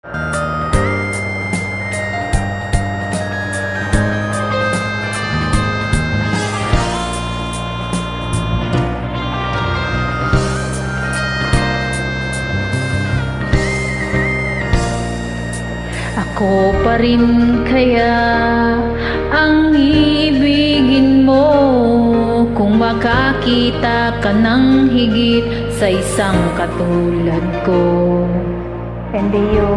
Ako pa rin kaya ang ibigin mo kung makakita ka ng higit sa isang katulad ko. Hindi yo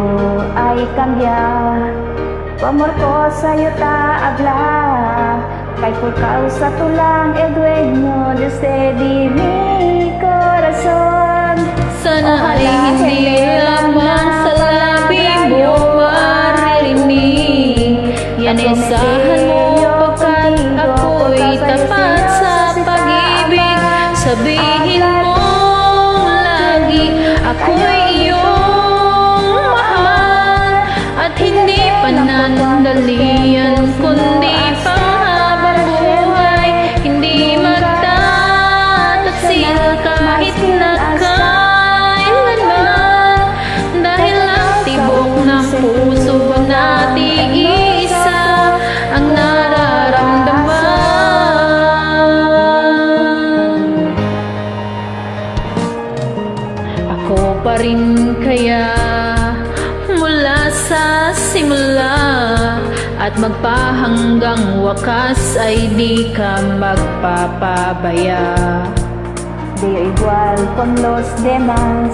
ay kambya, pamor ko sa'yo taabla, kay pulkaw sa tulang e dueño desde di mi corazon. Sana ay hindi lamang sa labi mo maririnig, yan isahan mo pagkat ako'y tapat sa pag-ibig. Sabihin mo lagi ako'y iyong mahal, at hindi panandalian kundi panghabang buhay. Hindi magtataksil kahit na kailanman, dahil ang tibok ng puso nating isa ang nararamdaman. Ako pa rin kaya mula sa simula at magpahanggang wakas ay di ka magpapabaya. De igual con los demás,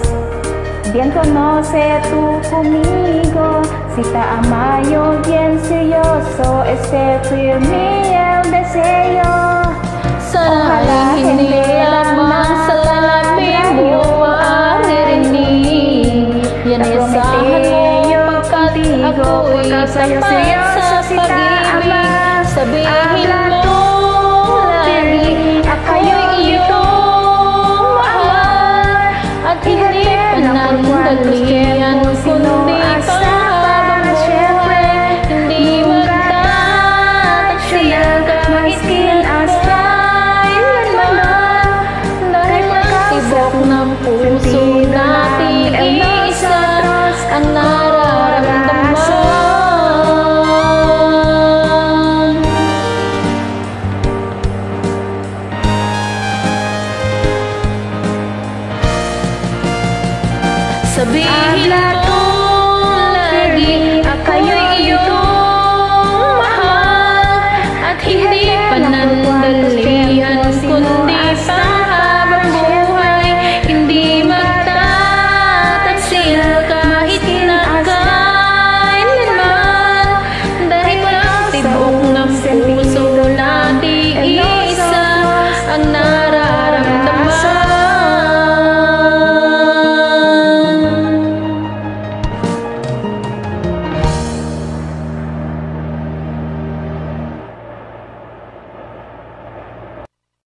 bien conoce tú conmigo, si te ama yo bien seryoso, este firme el deseo. Sana ay hindi lamang sa labi mo maririnig, yan isahan mo pagkat ako'y tapat sa pag-ibig. Sabihin mo lagi ako'y iyong mahal, at hindi panandalian